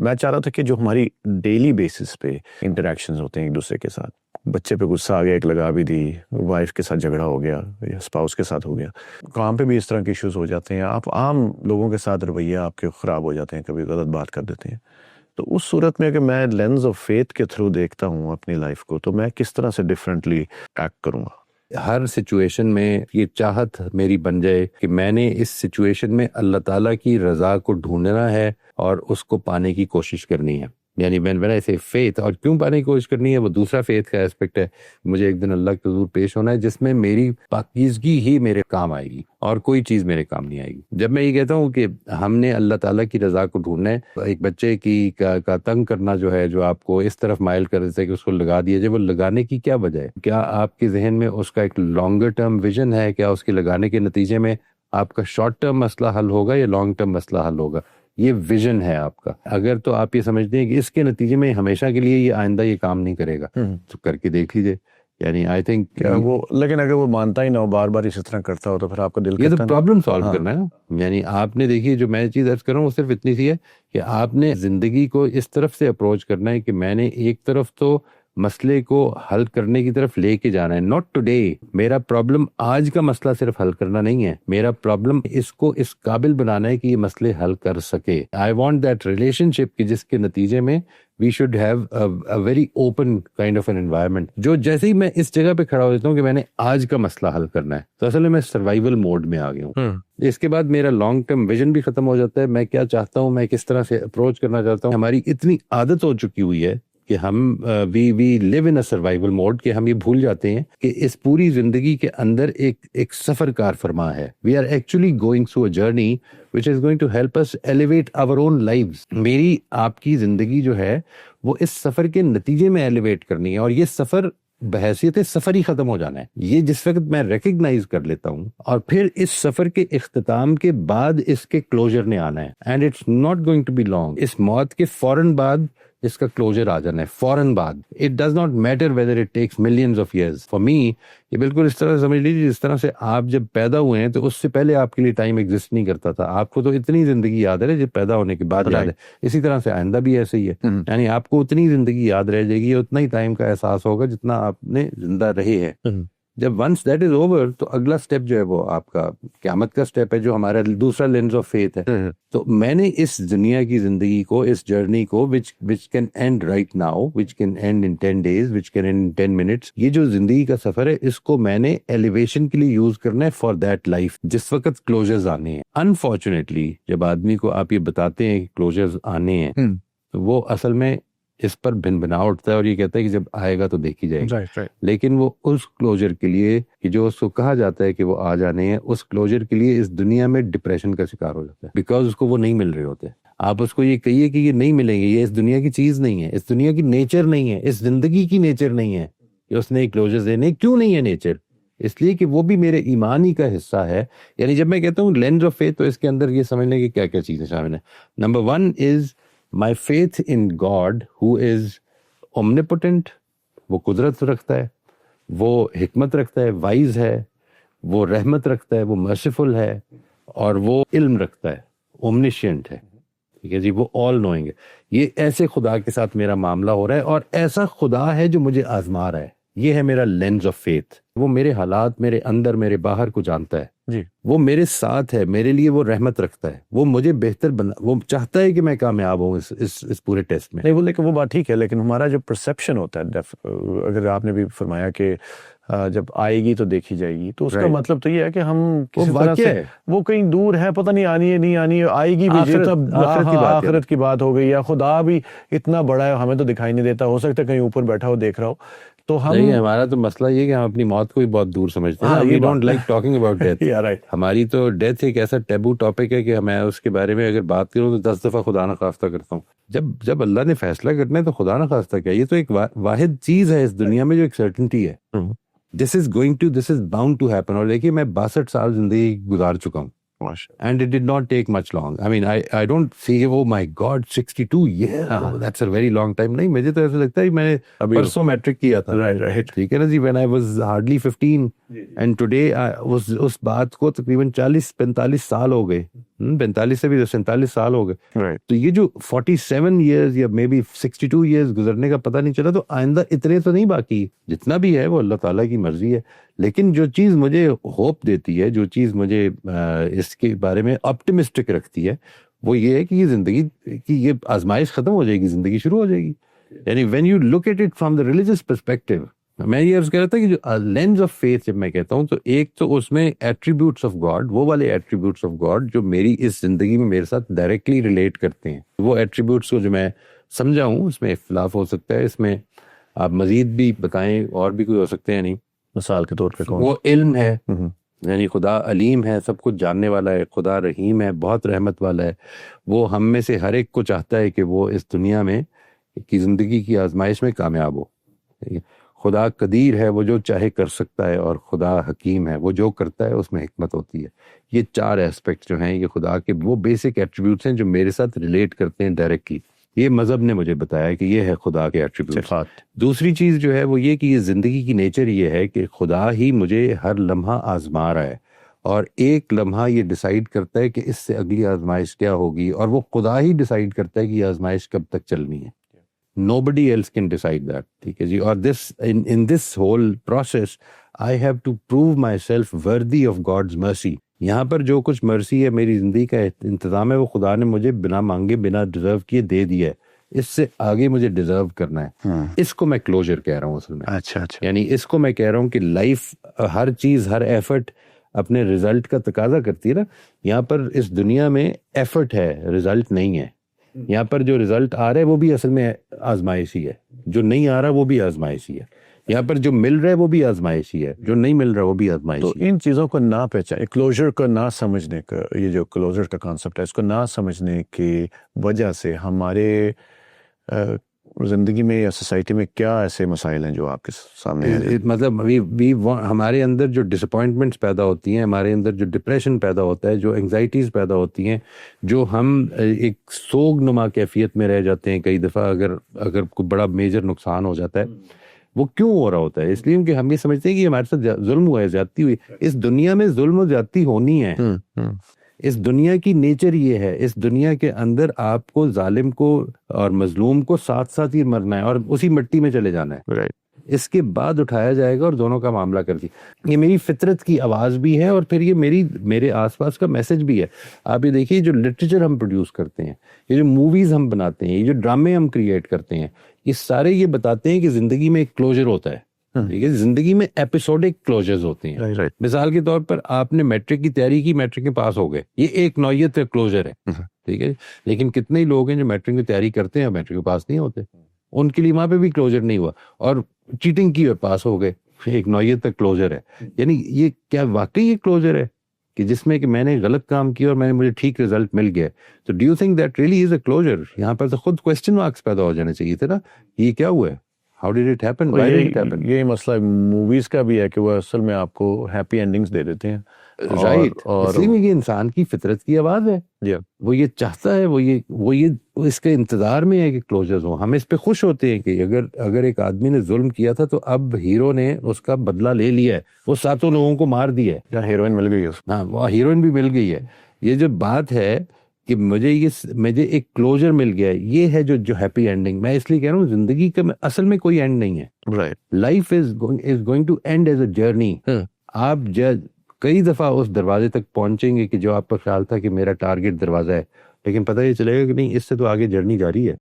میں چاہ رہا تھا کہ جو ہماری ڈیلی بیسس پہ انٹریکشنز ہوتے ہیں ایک دوسرے کے ساتھ، بچے پہ غصہ آ گیا ایک لگا بھی دی، وائف کے ساتھ جھگڑا ہو گیا یا اسپاؤس کے ساتھ ہو گیا، کام پہ بھی اس طرح کے ایشوز ہو جاتے ہیں، آپ عام لوگوں کے ساتھ رویہ آپ کے خراب ہو جاتے ہیں، کبھی غلط بات کر دیتے ہیں. تو اس صورت میں اگر میں لینز آف فیتھ کے تھرو دیکھتا ہوں اپنی لائف کو، تو میں کس طرح سے ڈفرینٹلی ایکٹ کروں گا؟ ہر سچویشن میں یہ چاہت میری بن جائے کہ میں نے اس سچویشن میں اللہ تعالیٰ کی رضا کو ڈھونڈنا ہے اور اس کو پانے کی کوشش کرنی ہے. یعنی when I say faith، اور کیوں پانے کی کوشش کرنی ہے، وہ دوسرا فیتھ کا ایسپیکٹ ہے. مجھے ایک دن اللہ کے حضور پیش ہونا ہے جس میں میری پاکیزگی ہی میرے کام آئے گی اور کوئی چیز میرے کام نہیں آئے گی. جب میں یہ کہتا ہوں کہ ہم نے اللہ تعالیٰ کی رضا کو ڈھونڈنا ہے، ایک بچے کا تنگ کرنا جو ہے، جو آپ کو اس طرف مائل کر دیتا ہے کہ اس کو لگا دیا جائے، وہ لگانے کی کیا وجہ ہے؟ کیا آپ کے ذہن میں اس کا ایک لانگر ٹرم ویژن ہے؟ کیا اس کے لگانے کے نتیجے میں آپ کا شارٹ ٹرم مسئلہ حل ہوگا یا لانگ ٹرم مسئلہ حل ہوگا؟ یہ ویژن ہے آپ کا. اگر تو آپ یہ سمجھتے ہیں کہ اس کے نتیجے میں ہمیشہ کے لیے یہ آئندہ یہ کام نہیں کرے گا، تو کر کے دیکھ لیجیے. یعنی آئی تھنک وہ، لیکن اگر وہ مانتا ہی نہ ہو، بار بار اسی طرح کرتا ہو، تو پھر آپ کا دل یہ تو پرابلم سالو کرنا ہے نا. یعنی آپ نے دیکھیے، جو میں چیز عرض کر رہا ہوں وہ صرف اتنی سی ہے کہ آپ نے زندگی کو اس طرف سے اپروچ کرنا ہے کہ میں نے ایک طرف تو مسئلے کو حل کرنے کی طرف لے کے جانا ہے. ناٹ ٹوڈے، میرا پرابلم آج کا مسئلہ صرف حل کرنا نہیں ہے، میرا پرابلم اس کو اس قابل بنانا ہے کہ یہ مسئلے حل کر سکے. I want that relationship جس کے نتیجے میں we should have a very open kind of an environment. جو جیسے ہی میں اس جگہ پہ کھڑا ہو جاتا ہوں کہ میں نے آج کا مسئلہ حل کرنا ہے، تو اصل میں سروائیول موڈ میں آ گیا ہوں. اس کے بعد میرا لانگ ٹرم ویژن بھی ختم ہو جاتا ہے. میں کیا چاہتا ہوں، میں کس طرح سے اپروچ کرنا چاہتا ہوں. ہماری اتنی عادت ہو چکی ہوئی ہے کہ ہم وی لیو ان اے سروائیول موڈ کہ ہم یہ بھول جاتے ہیں کہ اس پوری زندگی کے اندر ایک سفر کار فرما ہے. We are actually going through a journey which is going to help us elevate our own lives. میری آپ کی زندگی جو ہے وہ اس سفر کے نتیجے میں ایلیویٹ کرنی ہے، اور یہ سفر بحیثیت سفر ہی ختم ہو جانا ہے. یہ جس وقت میں ریکگنائز کر لیتا ہوں، اور پھر اس سفر کے اختتام کے بعد اس کے کلوجر نے آنا ہے. And it's not going to be long. اس موت کے فوراً بعد اس کا کلوجر آ جانا ہے، فوراً بعد. It does not matter whether it takes millions of years. For me یہ بالکل اس طرح سمجھ لیجیے جس طرح سے آپ جب پیدا ہوئے ہیں تو اس سے پہلے آپ کے لیے ٹائم ایگزسٹ نہیں کرتا تھا. آپ کو تو اتنی زندگی یاد ہے جب پیدا ہونے کے بعد یاد ہے. اسی طرح سے آئندہ بھی ایسے ہی ہے. یعنی آپ کو اتنی زندگی یاد رہ جائے گی، اتنا ہی ٹائم کا احساس ہوگا جتنا آپ نے زندہ رہے ہیں. جب ونس دیٹ از اوور، تو اگلا سٹیپ جو ہے وہ آپ کا قیامت کا سٹیپ ہے، جو ہمارا دوسرا لینز آف فیتھ ہے. تو میں نے اس دنیا کی زندگی کو، اس جرنی کو which can end right now, which can end in 10 days, which can end in 10 minutes، یہ جو زندگی کا سفر ہے، اس کو میں نے ایلیویشن کے لیے یوز کرنا ہے فار دیٹ لائف، جس وقت کلوجرز آنے ہیں. انفارچونیٹلی جب آدمی کو آپ یہ بتاتے ہیں کہ کلوجرز آنے ہیں، تو وہ اصل میں اس پر بن بنا اٹھتا ہے اور یہ کہتا ہے کہ جب آئے گا تو دیکھی جائے گی. لیکن وہ اس کلوجر کے لیے کہ جو اس کو کہا جاتا ہے کہ وہ آ جانے ہیں، اس کلوجر کے لیے اس دنیا میں ڈپریشن کا شکار ہو جاتا ہے، بیکاز اس کو وہ نہیں مل رہے ہوتے. آپ اس کو یہ کہیے کہ یہ نہیں ملیں گے، یہ اس دنیا کی چیز نہیں ہے، اس دنیا کی نیچر نہیں ہے، اس زندگی کی نیچر نہیں ہے کہ اس نے کلوجر دینے. کیوں نہیں ہے نیچر؟ اس لیے کہ وہ بھی میرے ایمان ہی کا حصہ ہے. یعنی جب میں کہتا ہوں لینز آف فیتھ، تو اس کے اندر یہ سمجھنے کی کیا کیا چیزیں شامل ہیں. Number 1 is my faith in God who is omnipotent. وہ قدرت رکھتا ہے، وہ حکمت رکھتا ہے، وائز ہے، وہ رحمت رکھتا ہے، وہ مرسیفل ہے، اور وہ علم رکھتا ہے، omniscient ہے. ٹھیک ہے جی، وہ all knowing ہے. یہ ایسے خدا کے ساتھ میرا معاملہ ہو رہا ہے، اور ایسا خدا ہے جو مجھے آزما رہا ہے. یہ ہے میرا لینز آف فیتھ. وہ میرے حالات، میرے اندر، میرے باہر کو جانتا ہے جی. وہ میرے ساتھ ہے، میرے لیے وہ رحمت رکھتا ہے، وہ مجھے بہتر وہ چاہتا ہے کہ میں کامیاب ہوں اس پورے ٹیسٹ میں. نہیں، وہ لیکن وہ بات ٹھیک ہے، لیکن ہمارا جو پرسیپشن ہوتا ہے، اگر آپ نے بھی فرمایا کہ جب آئے گی تو دیکھی جائے گی، تو اس کا مطلب تو یہ ہے کہ ہم کسی طرح سے وہ کہیں دور ہے، پتہ نہیں آنی ہے نہیں آنی ہے، آئے گی بھی، آخرت کی بات ہو گئی، یا خدا بھی اتنا بڑا ہے ہمیں تو دکھائی نہیں دیتا، ہو سکتا ہے کہیں اوپر بیٹھا ہو دیکھ رہا ہو. تو ہمارا تو مسئلہ یہ کہ ہم اپنی موت کو بھی بہت دور سمجھتے ہیں. We don't like talking about death. ہماری تو ڈیتھ ایک ایسا ٹیبو ٹاپک ہے کہ میں اس کے بارے میں اگر بات کروں تو 10 دفعہ خدا نخواستہ کرتا ہوں. جب اللہ نے فیصلہ کرنا ہے تو خدا نخواستہ کیا، یہ تو ایک واحد چیز ہے اس دنیا میں جو ایک سرٹنٹی ہے. دس از باؤنڈ ٹو ہیپن. اور دیکھیے میں 62 سال زندگی گزار چکا ہوں. And it did not take much long. I mean, I don't see, oh my God, 62, yeah, that's a very long time. نہیں، مجھے تو ایسا لگتا ہے میں نے پرسوں میٹرک کیا تھا. Right. ٹھیک ہے نا جی. When I was hardly 15 and today اس بات کو تقریباً 40-45 سال ہو گئے 45 سے بھی 47 سال ہو گئے. رائٹ. تو یہ جو 47 ایئرز یا مے بی 62 ایئرز گزرنے کا پتہ نہیں چلا, تو آئندہ اتنے تو نہیں باقی, جتنا بھی ہے وہ اللہ تعالیٰ کی مرضی ہے. لیکن جو چیز مجھے ہوپ دیتی ہے, جو چیز مجھے اس کے بارے میں آپٹمسٹک رکھتی ہے, وہ یہ ہے کہ یہ زندگی کی یہ آزمائش ختم ہو جائے گی, زندگی شروع ہو جائے گی. یعنی when you look at it from the religious perspective, میں یہ عرض کہہ رہا تھا کہ جو لینز آف فیتھ جب میں کہتا ہوں, تو ایک تو اس میں ایٹریبیوٹس آف گاڈ, وہ والے ایٹریبیوٹس آف گاڈ جو میری اس زندگی میں میرے ساتھ ڈائریکٹلی ریلیٹ کرتے ہیں, وہ ایٹریبیوٹس کو جو میں سمجھا ہوں, اس میں اختلاف ہو سکتا ہے, اس میں آپ مزید بھی بتائیں, اور بھی کوئی ہو سکتے ہیں. نہیں, مثال کے طور پہ وہ علم ہے, یعنی خدا علیم ہے, سب کچھ جاننے والا ہے, خدا رحیم ہے, بہت رحمت والا ہے. وہ ہم میں سے ہر ایک کو چاہتا ہے کہ وہ اس دنیا میں کی زندگی کی آزمائش میں کامیاب ہو. خدا قدیر ہے, وہ جو چاہے کر سکتا ہے, اور خدا حکیم ہے, وہ جو کرتا ہے اس میں حکمت ہوتی ہے. یہ 4 ایسپیکٹ جو ہیں, یہ خدا کے وہ بیسک ایٹریبیوٹس ہیں جو میرے ساتھ ریلیٹ کرتے ہیں ڈائریکٹلی. یہ مذہب نے مجھے بتایا کہ یہ ہے خدا کے ایٹریبیوٹس. دوسری چیز جو ہے وہ یہ کہ یہ زندگی کی نیچر یہ ہے کہ خدا ہی مجھے ہر لمحہ آزما رہا ہے, اور ایک لمحہ یہ ڈیسائیڈ کرتا ہے کہ اس سے اگلی آزمائش کیا ہوگی, اور وہ خدا ہی ڈیسائیڈ کرتا ہے کہ یہ آزمائش کب تک چلنی ہے. Nobody else can decide that. ٹھیک ہے جی. اور in this whole process I have to prove myself worthy of God's mercy. یہاں پر جو کچھ مرسی ہے, میری زندگی کا انتظام ہے, وہ خدا نے مجھے بنا مانگے بنا ڈیزرو کیے دے دیا ہے. اس سے آگے مجھے ڈیزرو کرنا ہے. اس کو میں کلوجر کہہ رہا ہوں اصل میں. اچھا. یعنی اس کو میں کہہ رہا ہوں کہ لائف, ہر چیز, ہر ایفرٹ اپنے رزلٹ کا تقاضا کرتی ہے نا. یہاں پر اس دنیا میں ایفرٹ ہے, رزلٹ نہیں ہے. یہاں پر جو رزلٹ آ رہا ہے وہ بھی اصل میں آزمائشی ہے, جو نہیں آ رہا وہ بھی آزمائشی ہے. یہاں پر جو مل رہا ہے وہ بھی آزمائشی ہے, جو نہیں مل رہا وہ بھی آزمائشی ہے. تو ان چیزوں کو نہ پہچان, کلوجر کو نہ سمجھنے کا, یہ جو کلوجر کا کانسیپٹ ہے, اس کو نہ سمجھنے کی وجہ سے ہمارے زندگی میں یا سوسائٹی میں کیا ایسے مسائل ہیں جو آپ کے سامنے ہیں؟ مطلب ہمارے اندر جو ڈس اپوائنٹمنٹس پیدا ہوتی ہیں, ہمارے اندر جو ڈپریشن پیدا ہوتا ہے, جو انگزائٹیز پیدا ہوتی ہیں, جو ہم ایک سوگ نما کیفیت میں رہ جاتے ہیں کئی دفعہ اگر کوئی بڑا میجر نقصان ہو جاتا ہے. وہ کیوں ہو رہا ہوتا ہے؟ اس لیے کہ ہم یہ سمجھتے ہیں کہ ہمارے ساتھ ظلم ہوا ہے, زیادتی ہوئی. اس دنیا میں ظلم و زیادتی ہونی ہے. اس دنیا کی نیچر یہ ہے. اس دنیا کے اندر آپ کو ظالم کو اور مظلوم کو ساتھ ساتھ ہی مرنا ہے, اور اسی مٹی میں چلے جانا ہے. اس کے بعد اٹھایا جائے گا اور دونوں کا معاملہ کر دی. یہ میری فطرت کی آواز بھی ہے, اور پھر یہ میرے آس پاس کا میسج بھی ہے. آپ یہ دیکھیے, جو لٹریچر ہم پروڈیوس کرتے ہیں, یہ جو موویز ہم بناتے ہیں, یہ جو ڈرامے ہم کریٹ کرتے ہیں, یہ سارے یہ بتاتے ہیں کہ زندگی میں ایک کلوجر ہوتا ہے. ٹھیک ہے, زندگی میں ایپیسوڈک کلوجرز ہوتے ہیں. مثال کے طور پر آپ نے میٹرک کی تیاری کی, میٹرک میں پاس ہو گئے, یہ ایک نوعیت کلوجر ہے. ٹھیک ہے, لیکن کتنے ہی لوگ ہیں جو میٹرک کی تیاری کرتے ہیں اور میٹرک میں پاس نہیں ہوتے, ان کے لیے وہاں پہ بھی کلوجر نہیں ہوا, اور چیٹنگ کی اور پاس ہو گئے, ایک نوعیت تک کلوجر ہے. یعنی یہ کیا واقعی یہ کلوجر ہے کہ جس میں کہ میں نے غلط کام کیا اور مجھے ٹھیک رزلٹ مل گیا؟ تو do you think that really is a closure? یہاں پر تو خود کوسچن مارکس پیدا ہو جانے چاہیے تھے نا, یہ کیا ہوا ہے, how did it happen, why did it happen. یہ مسئلہ موویز کا بھی ہے کہ وہ اصل میں آپ کو ہیپی اینڈنگز دے دیتے ہیں. رائٹ, اس لیے یہ انسان کی فطرت کی آواز ہے. وہ یہ چاہتا ہے, وہ یہ اس کے انتظار میں ہے کہ کلوجرز ہوں. ہم اس پہ خوش ہوتے ہیں کہ اگر ایک آدمی نے ظلم کیا تھا تو اب ہیرو نے اس کا بدلہ لے لیا ہے, وہ 7 لوگوں کو مار دیا ہے, ہیروئن مل گئی ہے. ہاں, وہ ہیروئن بھی مل گئی ہے. یہ جو بات ہے کہ مجھے ایک کلوجر مل گیا ہے, یہ ہے جو ہیپی اینڈنگ. میں اس لیے کہہ رہا ہوں زندگی کا اصل میں کوئی اینڈ نہیں ہے. Life is going to end as a journey. آپ کئی دفعہ اس دروازے تک پہنچیں گے کہ جو آپ کا خیال تھا کہ میرا ٹارگٹ دروازہ ہے, لیکن پتہ یہ چلے گا کہ نہیں, اس سے تو آگے جرنی جاری ہے.